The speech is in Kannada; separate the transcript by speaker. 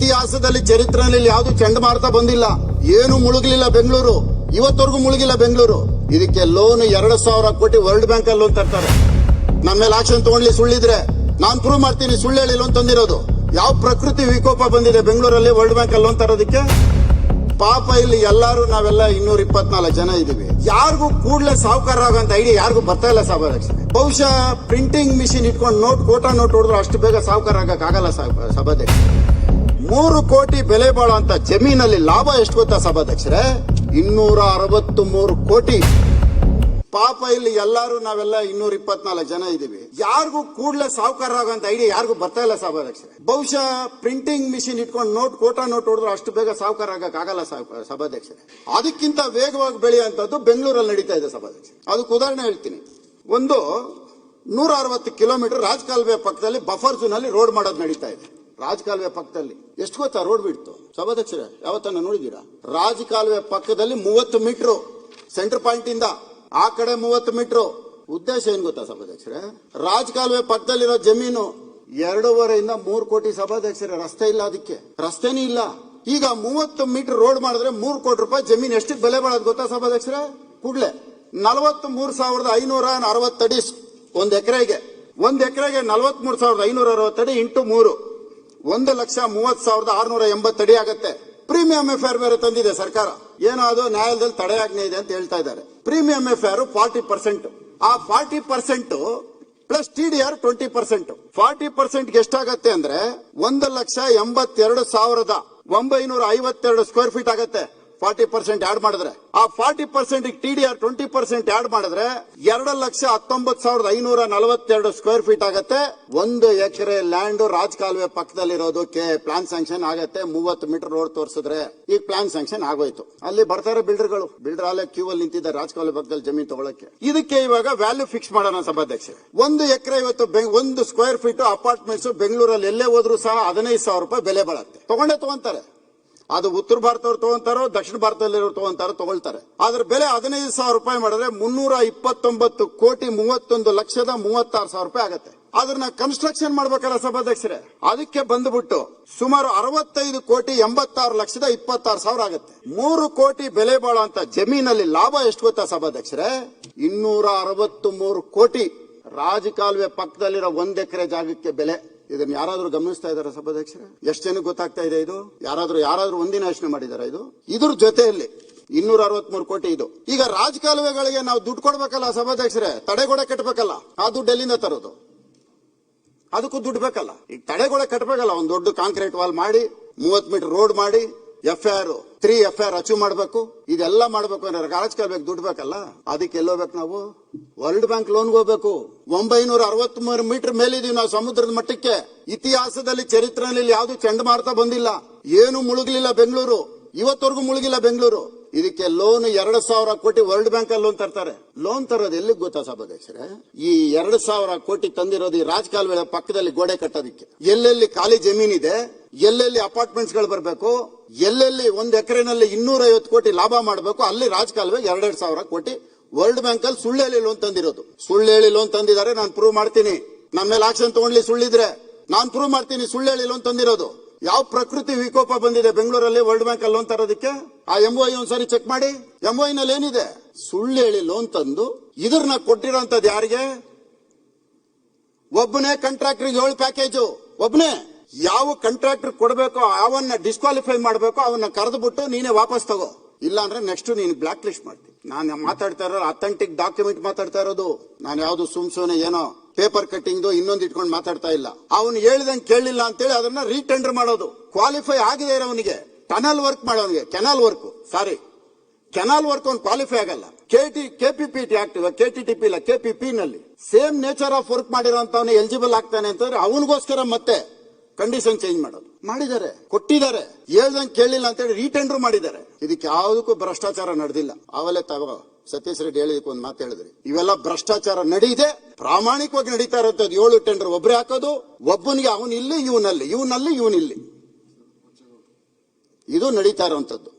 Speaker 1: ಇತಿಹಾಸದಲ್ಲಿ ಚರಿತ್ರೆಯಲ್ಲಿ ಯಾವುದು ಚಂಡಮಾರುತ ಬಂದಿಲ್ಲ, ಏನು ಮುಳುಗಲಿಲ್ಲ ಬೆಂಗಳೂರು, ಇವತ್ತವರೆಗೂ ಮುಳುಗಿಲ್ಲ ಬೆಂಗಳೂರು. ಇದಕ್ಕೆ ಲೋನ್ 2,000 ಕೋಟಿ ವರ್ಲ್ಡ್ ಬ್ಯಾಂಕ್ ಅಲ್ಲಿ ಲೋನ್ ತರ್ತಾರೆ. ನನ್ನ ಮೇಲೆ ಆಕ್ಷನ್ ತಗೊಂಡ್ಲಿ ಸುಳ್ಳಿದ್ರೆ ನಾನು ಪ್ರೂವ್ ಮಾಡ್ತೀನಿ. ಸುಳ್ಳು ಹೇಳಿ ಲೋನ್ ತಂದಿರೋದು. ಯಾವ ಪ್ರಕೃತಿ ವಿಕೋಪ ಬಂದಿದೆ ಬೆಂಗಳೂರಲ್ಲಿ ವರ್ಲ್ಡ್ ಬ್ಯಾಂಕ್ ಅಲ್ಲಿ ಲೋನ್ ತರೋದಕ್ಕೆ? ಪಾಪ ಇಲ್ಲಿ ಎಲ್ಲಾರು ನಾವೆಲ್ಲ 224 ಜನ ಇದೀವಿ. ಯಾರಿಗೂ ಕೂಡಲೇ ಸಾಹುಕಾರ ಆಗೋಂತ ಐಡಿಯಾ ಯಾರಿಗೂ ಬರ್ತಾ ಇಲ್ಲ ಸಭಾಧ್ಯಕ್ಷ. ಬಹುಶಃ ಪ್ರಿಂಟಿಂಗ್ ಮಿಷಿನ್ ಇಟ್ಕೊಂಡು ಕೋಟಾ ನೋಟ್ ಹೊಡೆದ್ರು ಅಷ್ಟು ಬೇಗ ಸಾಹುಕಾರ ಆಗಕ್ಕಾಗಲ್ಲ ಸಭಾಧ್ಯಕ್ಷ. 3 ಕೋಟಿ ಬೆಲೆ ಬಾಳುವಂತ ಜಮೀನಲ್ಲಿ ಲಾಭ ಎಷ್ಟು ಗೊತ್ತಾ ಸಭಾಧ್ಯಕ್ಷರೇ? 263 ಕೋಟಿ. ಪಾಪ ಇಲ್ಲಿ ಎಲ್ಲಾರು ನಾವೆಲ್ಲ 224 ಜನ ಇದೀವಿ. ಯಾರಿಗೂ ಕೂಡಲೇ ಸಾಹುಕಾರ ಆಗೋಂತ ಐಡಿಯಾ ಯಾರಿಗೂ ಬರ್ತಾ ಇಲ್ಲ ಸಭಾಧ್ಯಕ್ಷ. ಬಹುಶಃ ಪ್ರಿಂಟಿಂಗ್ ಮಿಷಿನ್ ಇಟ್ಕೊಂಡು ಕೋಟಾ ನೋಟ್ ಹೊಡೆದ್ರು ಅಷ್ಟು ಬೇಗ ಸಾಹುಕಾರ ಆಗಕ್ಕಾಗಲ್ಲ ಸಭಾಧ್ಯಕ್ಷ. ಅದಕ್ಕಿಂತ ವೇಗವಾಗಿ ಬೆಳೆಯುವಂತದ್ದು ಬೆಂಗಳೂರಲ್ಲಿ ನಡೀತಾ ಇದೆ ಸಭಾಧ್ಯಕ್ಷ. ಅದಕ್ಕೆ ಉದಾಹರಣೆ ಹೇಳ್ತೀನಿ. ಒಂದು 160 ಕಿಲೋಮೀಟರ್ ರಾಜಕಾಲುವೆ ಪಕ್ಕದಲ್ಲಿ ಬಫರ್ ಝೋನ್ ಅಲ್ಲಿ ರೋಡ್ ಮಾಡೋದು ನಡೀತಾ ಇದೆ. ರಾಜಕಾಲುವೆ ಪಕ್ಕದಲ್ಲಿ ಎಷ್ಟು ಗೊತ್ತಾ ರೋಡ್ ಬಿಡ್ತು ಸಭಾಧ್ಯಕ್ಷರೇ? ಯಾವತ್ತನ್ನ ನೋಡಿದೀರಾ? ರಾಜಕಾಲುವೆ ಪಕ್ಕದಲ್ಲಿ 30 ಮೀಟರ್ ಸೆಂಟರ್ ಪಾಯಿಂಟ್ ಇಂದ ಆ ಕಡೆ 30 ಮೀಟರ್. ಉದ್ದೇಶ ಏನ್ ಗೊತ್ತಾ ಸಭಾಧ್ಯಕ್ಷರೇ? ರಾಜಕಾಲುವೆ ಪಕ್ಕದಲ್ಲಿರೋ ಜಮೀನು 2.5 ಇಂದ 3 ಕೋಟಿ ಸಭಾಧ್ಯಕ್ಷರೇ. ರಸ್ತೆ ಇಲ್ಲ, ಅದಕ್ಕೆ ರಸ್ತೆನೇ ಇಲ್ಲ. ಈಗ 30 ಮೀಟರ್ ರೋಡ್ ಮಾಡಿದ್ರೆ 3 ಕೋಟಿ ರೂಪಾಯಿ ಜಮೀನು ಎಷ್ಟಕ್ಕೆ ಬೆಲೆ ಬಾಳೋದು ಗೊತ್ತಾ ಸಭಾಧ್ಯಕ್ಷರೇ? ಕೂಡಲೇ 43,560 ಅಡಿ ಒಂದ್ ಎಕರೆಗೆ. 43,560 ಅಡಿ ಇಂಟು 3 1,30,30,680 ಅಡಿ ಆಗತ್ತೆ. ಪ್ರೀಮಿಯಂ ಎಫ್ಐಆರ್ ಬೇರೆ ತಂದಿದೆ ಸರ್ಕಾರ. ಏನೋ ಅದು ನ್ಯಾಯಾಲಯದಲ್ಲಿ ತಡೆಯಾಜ್ಞೆ ಇದೆ ಅಂತ ಹೇಳ್ತಾ ಇದ್ದಾರೆ. Premium FIR 40%. ಆ 40% ಪ್ಲಸ್ ಟಿಡಿಆರ್ 20%. 40% ಎಷ್ಟಾಗತ್ತೆ ಅಂದ್ರೆ 1,82,952 ಸ್ಕ್ವೇರ್ ಫೀಟ್ ಆಗತ್ತೆ. 40% ಆಡ್ ಮಾಡಿದ್ರೆ ಆ 40% ಟಿಡಿಆರ್ 20% ಆಡ್ ಮಾಡಿದ್ರೆ 2,19,542 ಸ್ಕ್ವೇರ್ ಫೀಟ್ ಆಗತ್ತೆ. 1 ಎಕರೆ ಲ್ಯಾಂಡ್ ರಾಜಕಾಲುವೆ ಪಕ್ಕದಲ್ಲಿರೋದು ಪ್ಲಾನ್ ಸ್ಯಾಂಕ್ಷನ್ ಆಗತ್ತೆ. 30 ಮೀಟರ್ ರೋಡ್ ತೋರಿಸಿದ್ರೆ ಈಗ ಪ್ಲಾನ್ ಸ್ಯಾಂಕ್ಷನ್ ಆಗೋಯ್ತು. ಅಲ್ಲಿ ಬರ್ತಾರೆ ಬಿಲ್ಡರ್ಗಳು. ಬಿಲ್ಡರ್ ಅಲ್ಲೇ ಕ್ಯೂ ಅಲ್ಲಿ ನಿಂತಿದ್ದಾರೆ ರಾಜಕಾಲುವೆ ಪಕ್ಕದಲ್ಲಿ ಜಮೀನು ತಗೊಳಕ್ಕೆ. ಇದಕ್ಕೆ ಇವಾಗ ವ್ಯಾಲ್ಯೂ ಫಿಕ್ಸ್ ಮಾಡೋಣ ಸಭಾಧ್ಯಕ್ಷ. 1 ಎಕರೆ ಇವತ್ತು 1 ಸ್ಕ್ವೇರ್ ಫೀಟ್ ಅಪಾರ್ಟ್ಮೆಂಟ್ಸ್ ಬೆಂಗಳೂರಲ್ಲಿ ಎಲ್ಲೇ ಹೋದ್ರು ಸಹ 15,000 ರೂಪಾಯಿ ಬೆಲೆ ಬಾಳುತ್ತೆ. ತಗೊಂತಾರೆ. ಅದು ಉತ್ತರ ಭಾರತದವ್ರು ತಗೊಂತಾರೋ ದಕ್ಷಿಣ ಭಾರತದಲ್ಲಿರೋರು ತಗೊಳ್ತಾರೆ. ಅದ್ರ ಬೆಲೆ 15,000 ರೂಪಾಯಿ ಮಾಡಿದ್ರೆ 329 ಕೋಟಿ 31,36,000 ರೂಪಾಯಿ ಆಗತ್ತೆ. ಅದನ್ನ ಕನ್ಸ್ಟ್ರಕ್ಷನ್ ಮಾಡ್ಬೇಕಲ್ಲ ಸಭಾಧ್ಯಕ್ಷರೇ? ಅದಕ್ಕೆ ಬಂದ್ಬಿಟ್ಟು ಸುಮಾರು 65 ಕೋಟಿ 86,26,000 ಆಗುತ್ತೆ. 3 ಕೋಟಿ ಬೆಲೆ ಬಾಳುವಂತ ಜಮೀನಲ್ಲಿ ಲಾಭ ಎಷ್ಟು ಗೊತ್ತಾ ಸಭಾಧ್ಯಕ್ಷರೇ? 263 ಕೋಟಿ. ರಾಜಕಾಲುವೆ ಪಕ್ಕದಲ್ಲಿರೋ 1 ಎಕರೆ ಜಾಗಕ್ಕೆ ಬೆಲೆ. ಇದನ್ನ ಯಾರಾದ್ರೂ ಗಮನಿಸ್ತಾ ಇದಾರೆ ಸಭಾಧ್ಯಕ್ಷರೇ? ಎಷ್ಟು ಜನಕ್ಕೆ ಗೊತ್ತಾಗ್ತಾ ಇದೆ ಇದು? ಯಾರಾದ್ರೂ ಒಂದಿನ ಯೋಚನೆ ಮಾಡಿದಾರ? ಇದ್ರ ಜೊತೆಯಲ್ಲಿ 263 ಕೋಟಿ ಇದು. ಈಗ ರಾಜಕಾಲುವೆಗಳಿಗೆ ನಾವು ದುಡ್ಡು ಕೊಡ್ಬೇಕಲ್ಲ ಸಭಾಧ್ಯಕ್ಷರೇ? ತಡೆಗೋಡೆ ಕಟ್ಟಬೇಕಲ್ಲ. ಆ ದುಡ್ಡು ಎಲ್ಲಿಂದ ತರೋದು? ಅದಕ್ಕೂ ದುಡ್ಡು ಬೇಕಲ್ಲ. ಈಗ ತಡೆಗೋಡೆ ಕಟ್ಟಬೇಕಲ್ಲ. ಒಂದು ದೊಡ್ಡ ಕಾಂಕ್ರೀಟ್ ವಾಲ್ ಮಾಡಿ 30 ಮೀಟರ್ ರೋಡ್ ಮಾಡಿ FIR 3 FIR ಅಚೀವ್ ಮಾಡಬೇಕು. ಇದೆಲ್ಲ ಮಾಡಬೇಕು ಅಂದ್ರೆ ರಾಜಕಾಲುವೆಗೆ ದುಡ್ಡು ಬೇಕಲ್ಲ. ಅದಕ್ಕೆ ಎಲ್ಲೋಗ್ಬೇಕು ನಾವು? ವರ್ಲ್ಡ್ ಬ್ಯಾಂಕ್ ಲೋನ್ಗೆ ಹೋಗ್ಬೇಕು. 963 ಮೀಟರ್ ಮೇಲಿದೀವಿ ನಾವು ಸಮುದ್ರದ ಮಟ್ಟಕ್ಕೆ. ಇತಿಹಾಸದಲ್ಲಿ ಚರಿತ್ರೆಯಲ್ಲಿ ಯಾವುದು ಚಂಡಮಾರುತ ಬಂದಿಲ್ಲ, ಏನು ಮುಳುಗಲಿಲ್ಲ ಬೆಂಗಳೂರು, ಇವತ್ತವರೆಗೂ ಮುಳುಗಿಲ್ಲ ಬೆಂಗಳೂರು. ಇದಕ್ಕೆ ಲೋನ್ 2,000 ಕೋಟಿ ವರ್ಲ್ಡ್ ಬ್ಯಾಂಕ್ ಅಲ್ಲಿ ಲೋನ್ ತರ್ತಾರೆ. ಲೋನ್ ತರೋದು ಎಲ್ಲಿಗೆ ಗೊತ್ತಾ ಸಭಾಧ್ಯಕ್ಷರೇ? ಈ 2,000 ಕೋಟಿ ತಂದಿರೋದು ಈ ರಾಜಕಾಲುವೆ ಪಕ್ಕದಲ್ಲಿ ಗೋಡೆ ಕಟ್ಟೋದಿಕ್ಕೆ. ಎಲ್ಲೆಲ್ಲಿ ಖಾಲಿ ಜಮೀನಿದೆ, ಎಲ್ಲೆಲ್ಲಿ ಅಪಾರ್ಟ್ಮೆಂಟ್ಸ್ ಗಳು ಬರಬೇಕು, ಎಲ್ಲೆಲ್ಲಿ 1 ಎಕರೆನಲ್ಲಿ 250 ಕೋಟಿ ಲಾಭ ಮಾಡಬೇಕು, ಅಲ್ಲಿ ರಾಜಕಾಲುವೆ 2,000 ಕೋಟಿ ವರ್ಲ್ಡ್ ಬ್ಯಾಂಕ್ ಅಲ್ಲಿ ಸುಳ್ಳು ಹೇಳಿ ಲೋನ್ ತಂದಿರೋದು. ಸುಳ್ಳು ಹೇಳಿ ಲೋನ್ ತಂದಿದ್ದಾರೆ. ನಾನು ಪ್ರೂವ್ ಮಾಡ್ತೀನಿ. ನನ್ನ ಮೇಲೆ ಆಕ್ಷನ್ ತಗೊಂಡ್ಲಿ ಸುಳ್ಳಿದ್ರೆ ನಾನು ಪ್ರೂವ್ ಮಾಡ್ತೀನಿ. ಸುಳ್ಳು ಹೇಳಿ ಲೋನ್ ತಂದಿರೋದು. ಯಾವ ಪ್ರಕೃತಿ ವಿಕೋಪ ಬಂದಿದೆ ಬೆಂಗಳೂರಲ್ಲಿ ವರ್ಲ್ಡ್ ಬ್ಯಾಂಕ್ ಅಲ್ಲಿ ಲೋನ್ ತರೋದಕ್ಕೆ? ಆ MOI ಒಂದ್ಸರಿ ಚೆಕ್ ಮಾಡಿ. MOI ನಲ್ಲಿ ಏನಿದೆ? ಸುಳ್ಳು ಹೇಳಿ ಲೋನ್ ತಂದು ಇದ್ರನ್ನ ಕೊಟ್ಟಿರೋಂಥದ್ದು ಯಾರಿಗೆ? ಒಬ್ಬನೇ ಕಾಂಟ್ರಾಕ್ಟರ್ 7 ಪ್ಯಾಕೇಜು. ಒಬ್ಬನೇ. ಯಾವ ಕಾಂಟ್ರಾಕ್ಟರ್ ಕೊಡಬೇಕೋ ಅವನ್ನ ಡಿಸ್ಕ್ವಾಲಿಫೈ ಮಾಡಬೇಕು. ಅವನ್ನ ಕರೆದು ಬಿಟ್ಟು ನೀನೇ ವಾಪಸ್ ತಗೋ. ಇಲ್ಲ ಅಂದ್ರೆ ನೆಕ್ಸ್ಟ್ ನೀನು ಬ್ಲಾಕ್ ಲಿಸ್ಟ್ ಮಾಡ್ತೀನಿ. ನಾನು ಮಾತಾಡ್ತಾ ಇರೋ ಅಥೆಂಟಿಕ್ ಡಾಕ್ಯುಮೆಂಟ್ ಮಾತಾಡ್ತಾ ಇರೋದು. ನಾನು ಯಾವ್ದು ಸುಮ್ನೆ ಏನೋ ಪೇಪರ್ ಕಟ್ಟಿಂಗ್ ಇನ್ನೊಂದು ಇಟ್ಕೊಂಡು ಮಾತಾಡ್ತಾ ಇಲ್ಲ. ಅವನು ಹೇಳಿದಂಗೆ ಕೇಳಲಿಲ್ಲ ಅಂತೇಳಿ ಅದನ್ನ ರೀಟೆಂಡರ್ ಮಾಡೋದು. ಕ್ವಾಲಿಫೈ ಆಗಿದೆ ಇರೋವನಿಗೆ ಟನಲ್ ವರ್ಕ್ ಮಾಡೋನಿಗೆ ಕೆನಾಲ್ ವರ್ಕ್ ಅವ್ನು ಕ್ವಾಲಿಫೈ ಆಗಲ್ಲ. KPPT ಆಗ್ತಿವ, KTTP ಇಲ್ಲ, KPP ನಲ್ಲಿ ಸೇಮ್ ನೇಚರ್ ಆಫ್ ವರ್ಕ್ ಮಾಡಿರೋಂತವನೇ ಎಲಿಜಿಬಲ್ ಆಗ್ತಾನೆ ಅಂತಂದ್ರೆ ಅವನಿಗೋಸ್ಕರ ಮತ್ತೆ ಕಂಡೀಷನ್ ಚೇಂಜ್ ಮಾಡೋದು ಮಾಡಿದ್ದಾರೆ, ಕೊಟ್ಟಿದ್ದಾರೆ. ಹೇಳ್ದಂಗೆ ಕೇಳಲಿಲ್ಲ ಅಂತೇಳಿ ರೀಟೆಂಡರ್ ಮಾಡಿದ್ದಾರೆ. ಇದಕ್ಕೆ ಯಾವುದಕ್ಕೂ ಭ್ರಷ್ಟಾಚಾರ ನಡೆದಿಲ್ಲ. ಆವಲೇ ಸತೀಶ್ ರೆಡ್ಡಿ ಹೇಳಿದಕ್ಕೆ ಒಂದು ಮಾತು ಹೇಳಿದ್ರಿ. ಇವೆಲ್ಲ ಭ್ರಷ್ಟಾಚಾರ ನಡೀದೆ, ಪ್ರಾಮಾಣಿಕವಾಗಿ ನಡೀತಾ ಇರುವಂತದ್ದು. 7 ಟೆಂಡರ್ ಒಬ್ಬರೇ ಹಾಕೋದು. ಒಬ್ಬನಿಗೆ ಅವನಿಲ್ಲಿ, ಇವನಲ್ಲಿ, ಇವನಿಲ್ಲಿ. ಇದು ನಡೀತಾ ಇರುವಂತದ್ದು.